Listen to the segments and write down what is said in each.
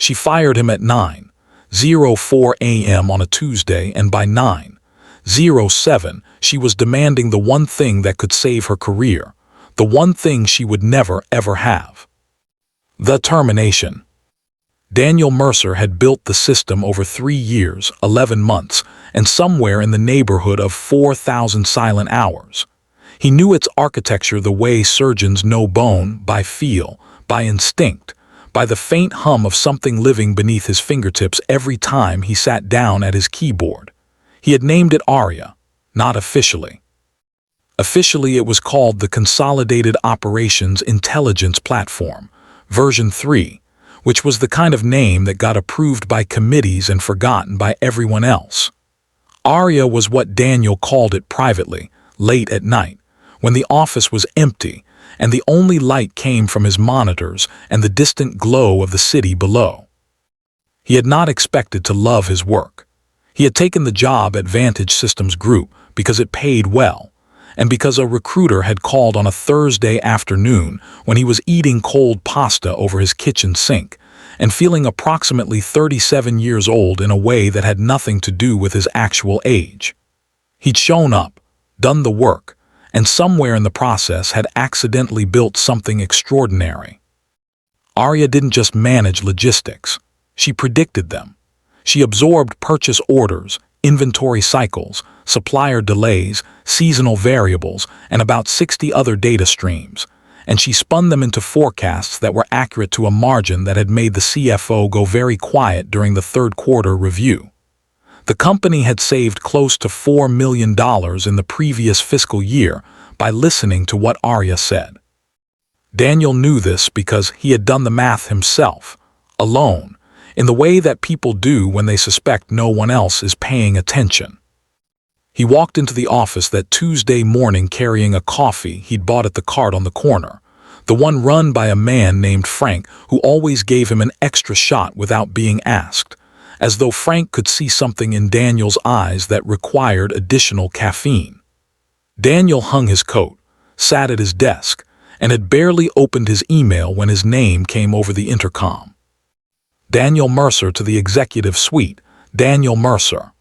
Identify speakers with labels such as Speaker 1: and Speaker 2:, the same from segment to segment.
Speaker 1: She fired him at 9:04 a.m. on a Tuesday, and by 9:07 she was demanding the one thing that could save her career, the one thing she would never ever have. The termination. Daniel Mercer had built the system over 3 years, 11 months, and somewhere in the neighborhood of 4,000 silent hours. He knew its architecture the way surgeons know bone, by feel, by instinct, by the faint hum of something living beneath his fingertips every time he sat down at his keyboard. He had named it Aria, not officially. Officially, it was called the Consolidated Operations Intelligence Platform, version 3, which was the kind of name that got approved by committees and forgotten by everyone else. Aria was what Daniel called it privately, late at night, when the office was empty and the only light came from his monitors and the distant glow of the city below. He had not expected to love his work. He had taken the job at Vantage Systems Group because it paid well, and because a recruiter had called on a Thursday afternoon when he was eating cold pasta over his kitchen sink and feeling approximately 37 years old in a way that had nothing to do with his actual age. He'd shown up, done the work, and somewhere in the process had accidentally built something extraordinary. Aria didn't just manage logistics. She predicted them. She absorbed purchase orders, inventory cycles, supplier delays, seasonal variables, and about 60 other data streams, and she spun them into forecasts that were accurate to a margin that had made the CFO go very quiet during the third quarter review. The company had saved close to $4 million in the previous fiscal year by listening to what Aria said. Daniel knew this because he had done the math himself, alone, in the way that people do when they suspect no one else is paying attention. He walked into the office that Tuesday morning carrying a coffee he'd bought at the cart on the corner, the one run by a man named Frank who always gave him an extra shot without being asked, as though Frank could see something in Daniel's eyes that required additional caffeine. Daniel hung his coat, sat at his desk, and had barely opened his email when his name came over the intercom. Daniel Mercer to the executive suite, Daniel Mercer.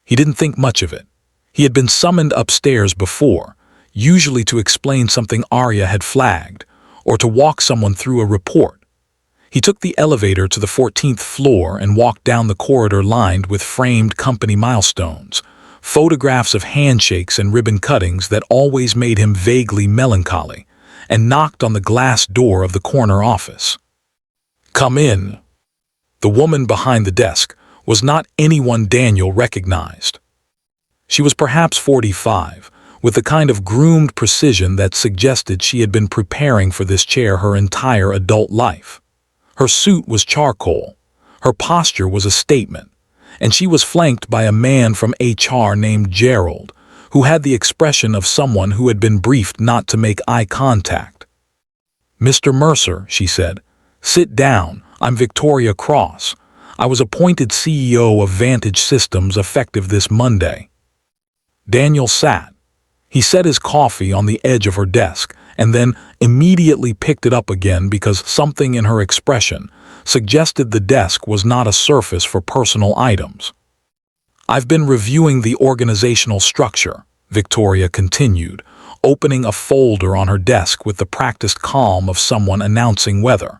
Speaker 1: He didn't think much of it. He had been summoned upstairs before, usually to explain something Aria had flagged, or to walk someone through a report. He took the elevator to the 14th floor and walked down the corridor lined with framed company milestones, photographs of handshakes and ribbon cuttings that always made him vaguely melancholy, and knocked on the glass door of the corner office. "Come in." The woman behind the desk was not anyone Daniel recognized. She was perhaps 45, with the kind of groomed precision that suggested she had been preparing for this chair her entire adult life. Her suit was charcoal, her posture was a statement, and she was flanked by a man from HR named Gerald, who had the expression of someone who had been briefed not to make eye contact. "Mr. Mercer," she said, "sit down. I'm Victoria Cross. I was appointed CEO of Vantage Systems effective this Monday." Daniel sat. He set his coffee on the edge of her desk and then immediately picked it up again because something in her expression suggested the desk was not a surface for personal items. "I've been reviewing the organizational structure," Victoria continued, opening a folder on her desk with the practiced calm of someone announcing weather.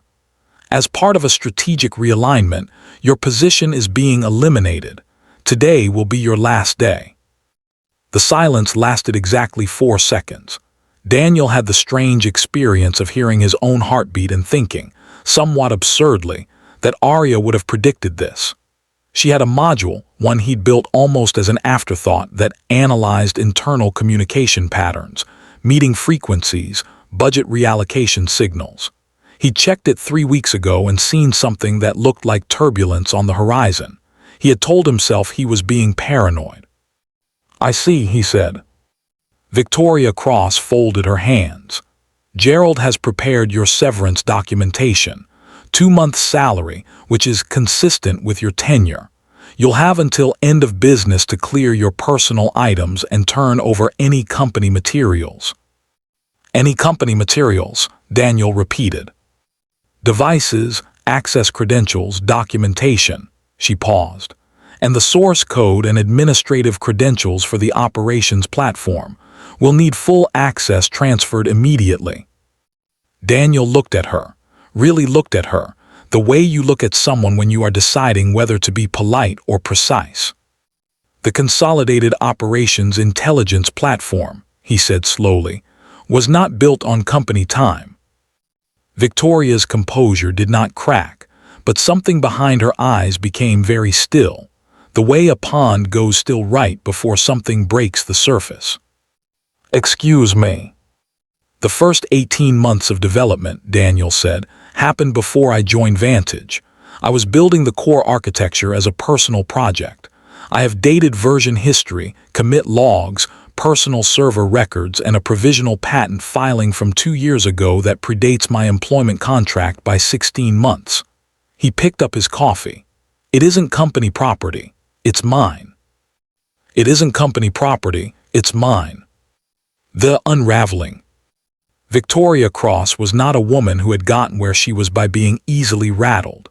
Speaker 1: "As part of a strategic realignment, your position is being eliminated. Today will be your last day." The silence lasted exactly 4 seconds. Daniel had the strange experience of hearing his own heartbeat and thinking, somewhat absurdly, that Aria would have predicted this. She had a module, one he'd built almost as an afterthought, that analyzed internal communication patterns, meeting frequencies, budget reallocation signals. He'd checked it 3 weeks ago and seen something that looked like turbulence on the horizon. He had told himself he was being paranoid. "I see," he said. Victoria Cross folded her hands. "Gerald has prepared your severance documentation, 2 months' salary, which is consistent with your tenure. You'll have until end of business to clear your personal items and turn over any company materials." "Any company materials," Daniel repeated. "Devices, access credentials, documentation. She paused. And the source code and administrative credentials for the operations platform. We'll need full access transferred immediately. Daniel looked at her, really looked at her, the way you look at someone when you are deciding whether to be polite or precise. The Consolidated Operations Intelligence Platform, he said slowly, was not built on company time. Victoria's composure did not crack, but something behind her eyes became very still, the way a pond goes still right before something breaks the surface. Excuse me. The first 18 months of development, Daniel said, happened before I joined Vantage. I was building the core architecture as a personal project. I have dated version history, commit logs, personal server records, and a provisional patent filing from 2 years ago that predates my employment contract by 16 months. He picked up his coffee. It isn't company property. It's mine. It isn't company property. It's mine. The unraveling. Victoria Cross was not a woman who had gotten where she was by being easily rattled.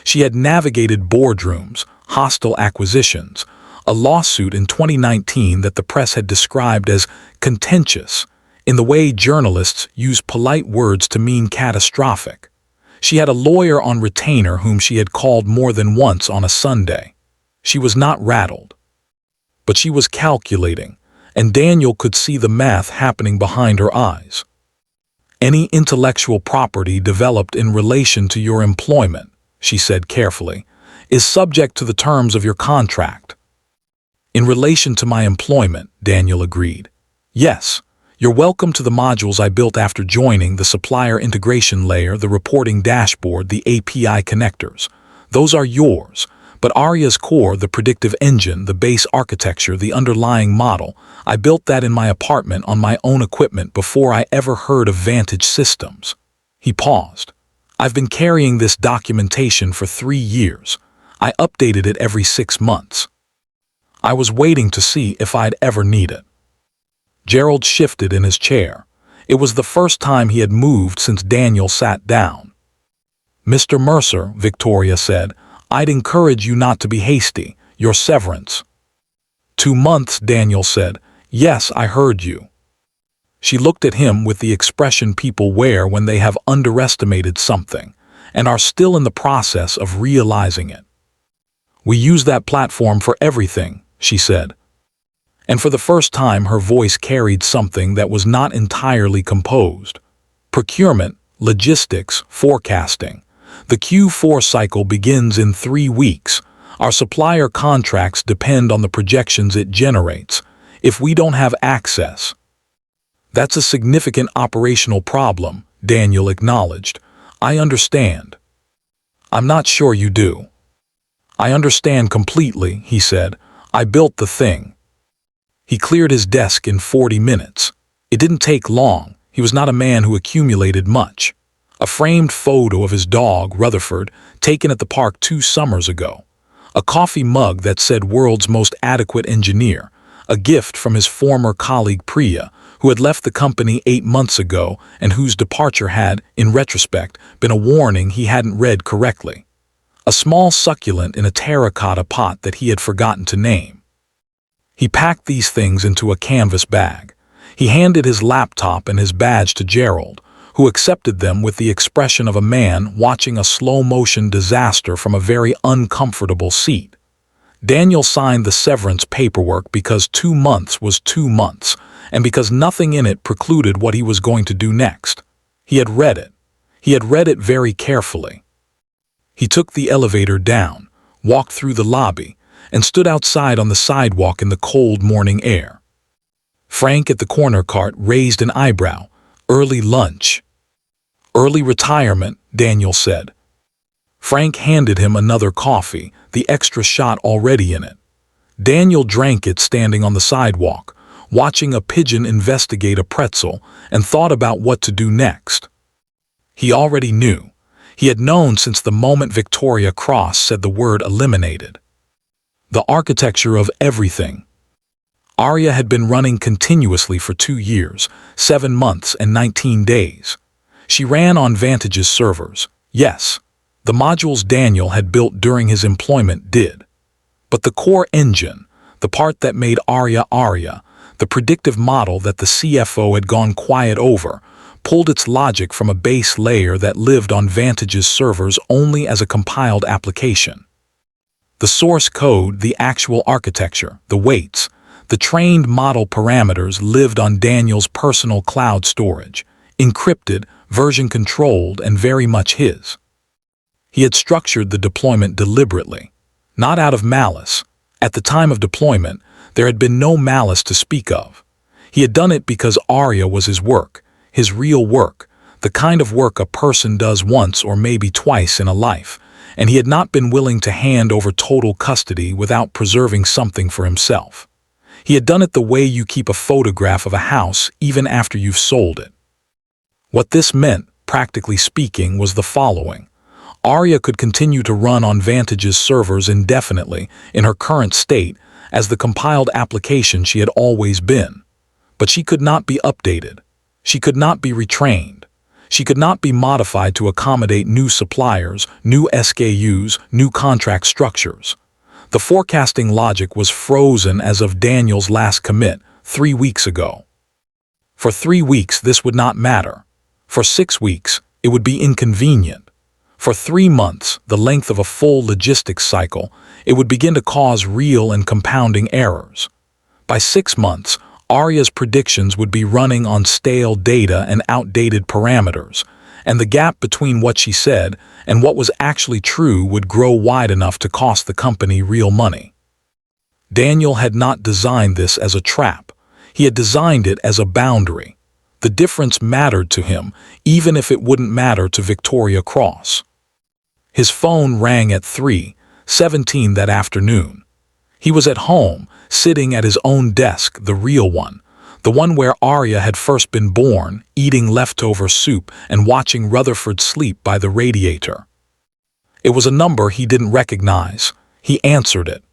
Speaker 1: She had navigated boardrooms, hostile acquisitions, a lawsuit in 2019 that the press had described as contentious, in the way journalists use polite words to mean catastrophic. She had a lawyer on retainer whom she had called more than once on a Sunday. She was not rattled. But she was calculating, and Daniel could see the math happening behind her eyes. Any intellectual property developed in relation to your employment, she said carefully, is subject to the terms of your contract. In relation to my employment, Daniel agreed. Yes, you're welcome to the modules I built after joining, the supplier integration layer, the reporting dashboard, the API connectors. Those are yours. But Arya's core, the predictive engine, the base architecture, the underlying model, I built that in my apartment on my own equipment before I ever heard of Vantage Systems. He paused. I've been carrying this documentation for 3 years. I updated it every 6 months. I was waiting to see if I'd ever need it. Gerald shifted in his chair. It was the first time he had moved since Daniel sat down. Mr. Mercer, Victoria said, I'd encourage you not to be hasty. Your severance. 2 months, Daniel said. Yes, I heard you. She looked at him with the expression people wear when they have underestimated something and are still in the process of realizing it. We use that platform for everything, she said. And for the first time her voice carried something that was not entirely composed. Procurement, logistics, forecasting. The Q4 cycle begins in 3 weeks. Our supplier contracts depend on the projections it generates. If we don't have access, that's a significant operational problem, Daniel acknowledged. I understand. I'm not sure you do. I understand completely, he said. I built the thing. He cleared his desk in 40 minutes. It didn't take long. He was not a man who accumulated much. A framed photo of his dog, Rutherford, taken at the park 2 summers ago. A coffee mug that said world's most adequate engineer. A gift from his former colleague Priya, who had left the company 8 months ago and whose departure had, in retrospect, been a warning he hadn't read correctly. A small succulent in a terracotta pot that he had forgotten to name. He packed these things into a canvas bag. He handed his laptop and his badge to Gerald, who accepted them with the expression of a man watching a slow-motion disaster from a very uncomfortable seat. Daniel signed the severance paperwork because 2 months was 2 months, and because nothing in it precluded what he was going to do next. He had read it. He had read it very carefully. He took the elevator down, walked through the lobby, and stood outside on the sidewalk in the cold morning air. Frank at the corner cart raised an eyebrow. Early lunch. Early retirement, Daniel said. Frank handed him another coffee, the extra shot already in it. Daniel drank it standing on the sidewalk, watching a pigeon investigate a pretzel, and thought about what to do next. He already knew. He had known since the moment Victoria Cross said the word eliminated. The architecture of everything. Arya had been running continuously for 2 years, 7 months and 19 days. She ran on Vantage's servers. Yes, The modules Daniel had built during his employment did. But the core engine, the part that made Arya, the predictive model that the CFO had gone quiet over, pulled its logic from a base layer that lived on Vantage's servers only as a compiled application. The source code, the actual architecture, the weights, the trained model parameters lived on Daniel's personal cloud storage, encrypted, version-controlled, and very much his. He had structured the deployment deliberately, not out of malice. At the time of deployment, there had been no malice to speak of. He had done it because Arya was his work, his real work, the kind of work a person does once or maybe twice in a life, and he had not been willing to hand over total custody without preserving something for himself. He had done it the way you keep a photograph of a house even after you've sold it. What this meant, practically speaking, was the following. Arya could continue to run on Vantage's servers indefinitely in her current state as the compiled application she had always been. But she could not be updated. She could not be retrained. She could not be modified to accommodate new suppliers, new SKUs, new contract structures. The forecasting logic was frozen as of Daniel's last commit 3 weeks ago. For 3 weeks, this would not matter. For 6 weeks, it would be inconvenient. For 3 months, the length of a full logistics cycle, it would begin to cause real and compounding errors. By 6 months, Arya's predictions would be running on stale data and outdated parameters, and the gap between what she said and what was actually true would grow wide enough to cost the company real money. Daniel had not designed this as a trap. He had designed it as a boundary. The difference mattered to him, even if it wouldn't matter to Victoria Cross. His phone rang at 3:17 that afternoon. He was at home, sitting at his own desk, the real one, the one where Arya had first been born, eating leftover soup and watching Rutherford sleep by the radiator. It was a number he didn't recognize. He answered it.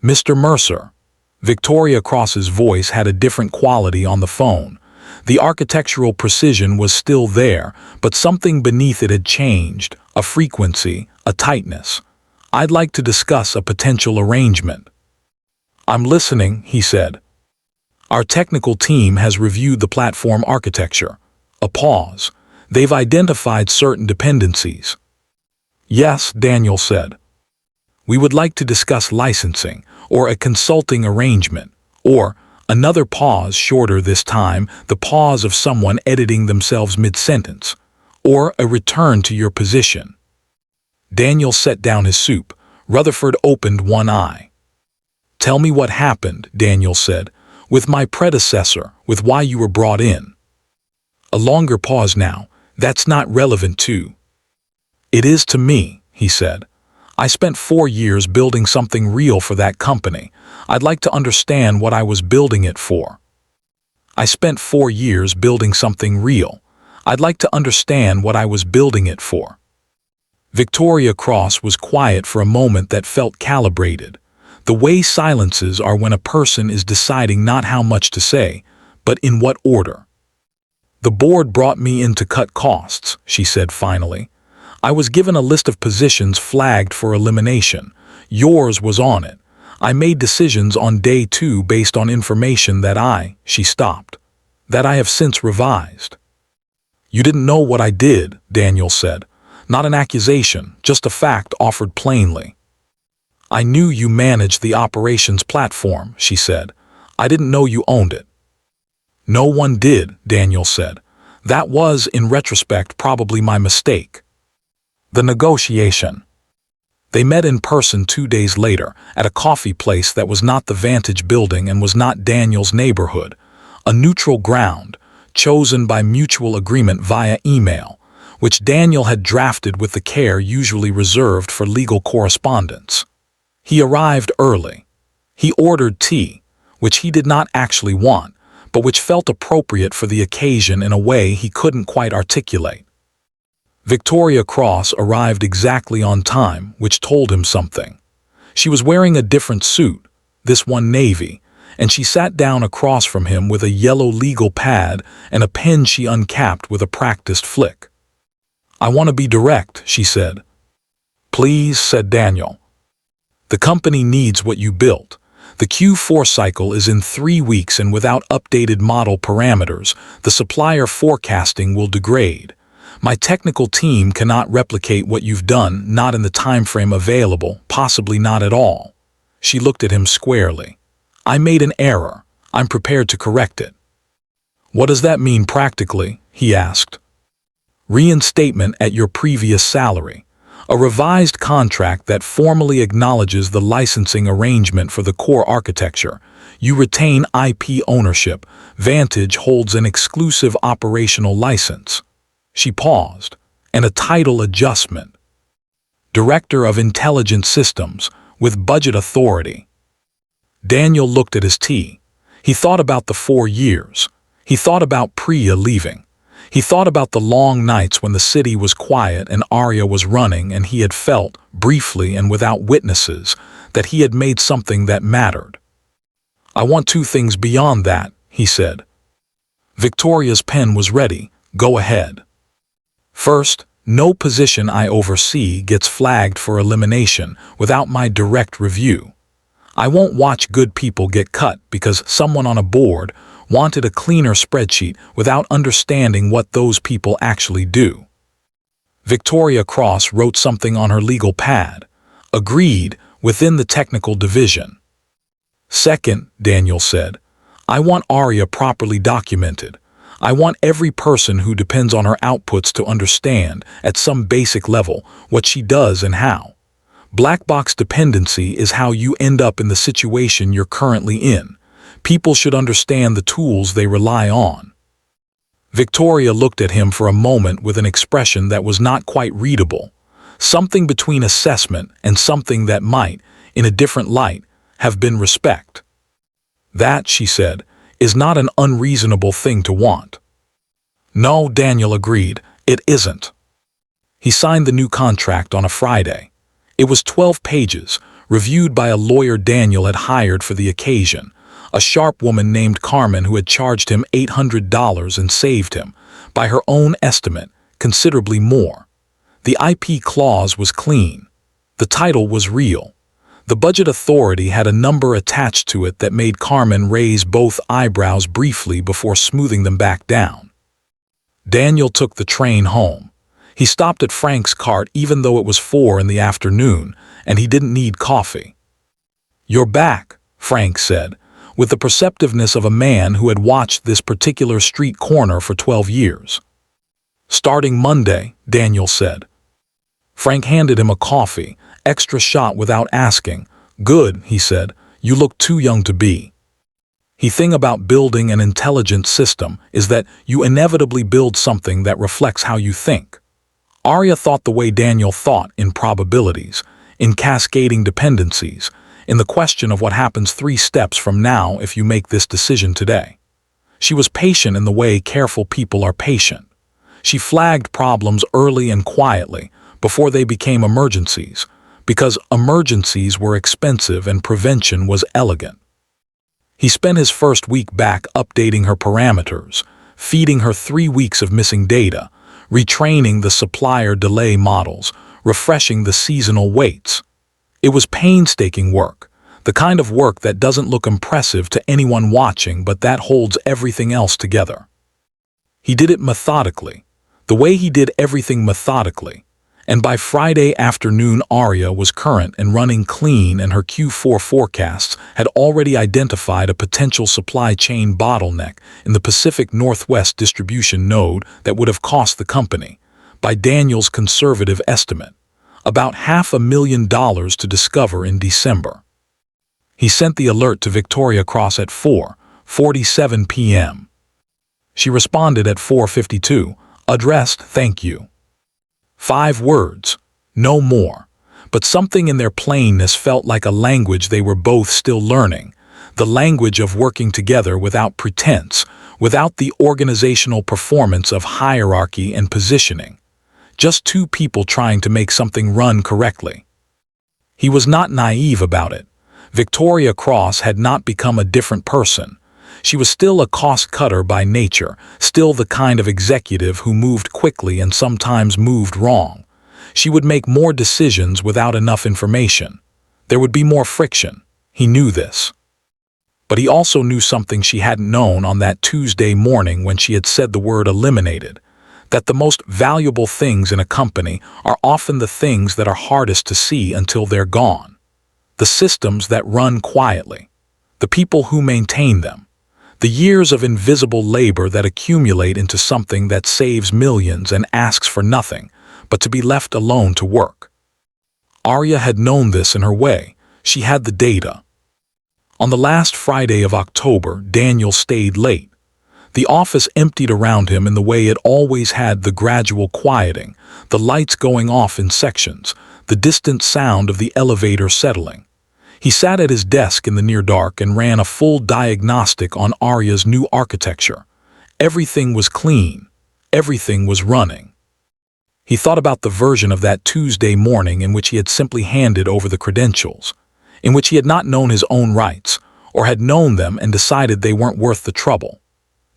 Speaker 1: "Mr. Mercer." Victoria Cross's voice had a different quality on the phone. The architectural precision was still there, but something beneath it had changed, a frequency, a tightness. "I'd like to discuss a potential arrangement." "I'm listening," he said. "Our technical team has reviewed the platform architecture." A pause. "They've identified certain dependencies." "Yes," Daniel said. "We would like to discuss licensing, or a consulting arrangement, or..." Another pause, shorter this time, the pause of someone editing themselves mid-sentence. "Or a return to your position." Daniel set down his soup. Rutherford opened one eye. "Tell me what happened," Daniel said, "with my predecessor, with why you were brought in." A longer pause now. "That's not relevant to." "It is to me," he said. "I spent 4 years building something real for that company. I'd like to understand what I was building it for." "I spent 4 years building something real. I'd like to understand what I was building it for." Victoria Cross was quiet for a moment that felt calibrated. The way silences are when a person is deciding not how much to say, but in what order. "The board brought me in to cut costs," she said finally. "I was given a list of positions flagged for elimination. Yours was on it. I made decisions on day 2 based on information she stopped, that I have since revised." "You didn't know what I did," Daniel said. "Not an accusation, just a fact offered plainly." "I knew you managed the operations platform," she said. "I didn't know you owned it." "No one did," Daniel said. "That was, in retrospect, probably my mistake." The negotiation. They met in person 2 days later at a coffee place that was not the Vantage building and was not Daniel's neighborhood, a neutral ground, chosen by mutual agreement via email, which Daniel had drafted with the care usually reserved for legal correspondence. He arrived early. He ordered tea, which he did not actually want, but which felt appropriate for the occasion in a way he couldn't quite articulate. Victoria Cross arrived exactly on time, which told him something. She was wearing a different suit, this one navy, and she sat down across from him with a yellow legal pad and a pen she uncapped with a practiced flick. "I want to be direct," she said. Please, said Daniel. The company needs what you built. The Q4 cycle is in 3 weeks, and without updated model parameters, the supplier forecasting will degrade. My technical team cannot replicate what you've done, not in the time frame available, possibly not at all. She looked at him squarely. I made an error. I'm prepared to correct it. What does that mean practically? He asked. Reinstatement at your previous salary. A revised contract that formally acknowledges the licensing arrangement for the core architecture. You retain IP ownership. Vantage holds an exclusive operational license. She paused. And a title adjustment. Director of Intelligent Systems, with budget authority. Daniel looked at his tea. He thought about the 4 years. He thought about Priya leaving. He thought about the long nights when the city was quiet and Arya was running, and he had felt, briefly and without witnesses, that he had made something that mattered. I want 2 things beyond that, he said. Victoria's pen was ready. Go ahead. First, no position I oversee gets flagged for elimination without my direct review. I won't watch good people get cut because someone on a board wanted a cleaner spreadsheet without understanding what those people actually do. Victoria Cross wrote something on her legal pad. Agreed, within the technical division. Second, Daniel said, I want Arya properly documented. I want every person who depends on her outputs to understand, at some basic level, what she does and how. Black box dependency is how you end up in the situation you're currently in. People should understand the tools they rely on. Victoria looked at him for a moment with an expression that was not quite readable, something between assessment and something that might, in a different light, have been respect. That, she said, is not an unreasonable thing to want. No, Daniel agreed, it isn't. He signed the new contract on a Friday. It was 12 pages, reviewed by a lawyer Daniel had hired for the occasion, a sharp woman named Carmen who had charged him $800 and saved him, by her own estimate, considerably more. The IP clause was clean. The title was real. The budget authority had a number attached to it that made Carmen raise both eyebrows briefly before smoothing them back down. Daniel took the train home. He stopped at Frank's cart even though it was 4 in the afternoon, and he didn't need coffee. You're back, Frank said, with the perceptiveness of a man who had watched this particular street corner for 12 years. Starting Monday, Daniel said. Frank handed him a coffee, extra shot without asking. Good, he said, you look too young to be. The thing about building an intelligent system is that you inevitably build something that reflects how you think. Arya thought the way Daniel thought, in probabilities, in cascading dependencies, in the question of what happens 3 steps from now if you make this decision today. She was patient in the way careful people are patient. She flagged problems early and quietly, before they became emergencies, because emergencies were expensive and prevention was elegant. He spent his first week back updating her parameters, feeding her 3 weeks of missing data, retraining the supplier delay models, refreshing the seasonal weights. It was painstaking work, the kind of work that doesn't look impressive to anyone watching but that holds everything else together. He did it methodically, the way he did everything methodically, and by Friday afternoon Arya was current and running clean, and her Q4 forecasts had already identified a potential supply chain bottleneck in the Pacific Northwest distribution node that would have cost the company, by Daniel's conservative estimate, about $500,000 to discover in December. He sent the alert to Victoria Cross at 4:47 p.m. She responded at 4:52, addressed thank you. 5 words, no more, but something in their plainness felt like a language they were both still learning, the language of working together without pretense, without the organizational performance of hierarchy and positioning. Just 2 people trying to make something run correctly. He was not naive about it. Victoria Cross had not become a different person. She was still a cost-cutter by nature, still the kind of executive who moved quickly and sometimes moved wrong. She would make more decisions without enough information. There would be more friction. He knew this. But he also knew something she hadn't known on that Tuesday morning when she had said the word eliminated, that the most valuable things in a company are often the things that are hardest to see until they're gone. The systems that run quietly, the people who maintain them, the years of invisible labor that accumulate into something that saves millions and asks for nothing but to be left alone to work. Arya had known this in her way. She had the data. On the last Friday of October, Daniel stayed late. The office emptied around him in the way it always had, the gradual quieting, the lights going off in sections, the distant sound of the elevator settling. He sat at his desk in the near dark and ran a full diagnostic on Arya's new architecture. Everything was clean. Everything was running. He thought about the version of that Tuesday morning in which he had simply handed over the credentials, in which he had not known his own rights, or had known them and decided they weren't worth the trouble.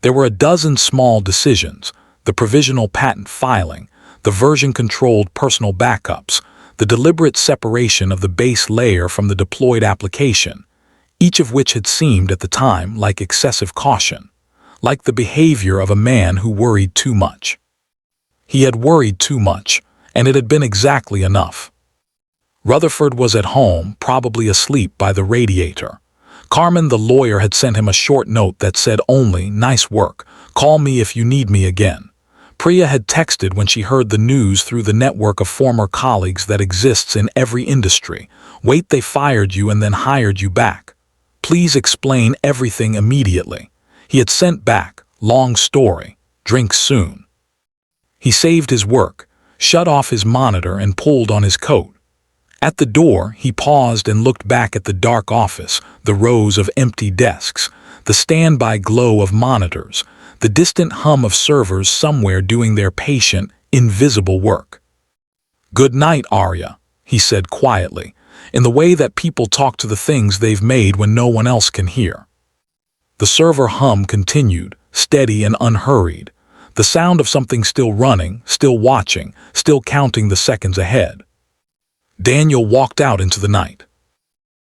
Speaker 1: There were a dozen small decisions: the provisional patent filing, the version-controlled personal backups, the deliberate separation of the base layer from the deployed application, each of which had seemed at the time like excessive caution, like the behavior of a man who worried too much. He had worried too much, and it had been exactly enough. Rutherford was at home, probably asleep by the radiator. Carmen, the lawyer, had sent him a short note that said only, "Nice work. Call me if you need me again." Priya had texted when she heard the news through the network of former colleagues that exists in every industry. "Wait, they fired you and then hired you back. Please explain everything immediately." He had sent back, "Long story. Drink soon." He saved his work, shut off his monitor and pulled on his coat. At the door, he paused and looked back at the dark office, the rows of empty desks, the standby glow of monitors, the distant hum of servers somewhere doing their patient, invisible work. "Good night, Arya," he said quietly, in the way that people talk to the things they've made when no one else can hear. The server hum continued, steady and unhurried, the sound of something still running, still watching, still counting the seconds ahead. Daniel walked out into the night.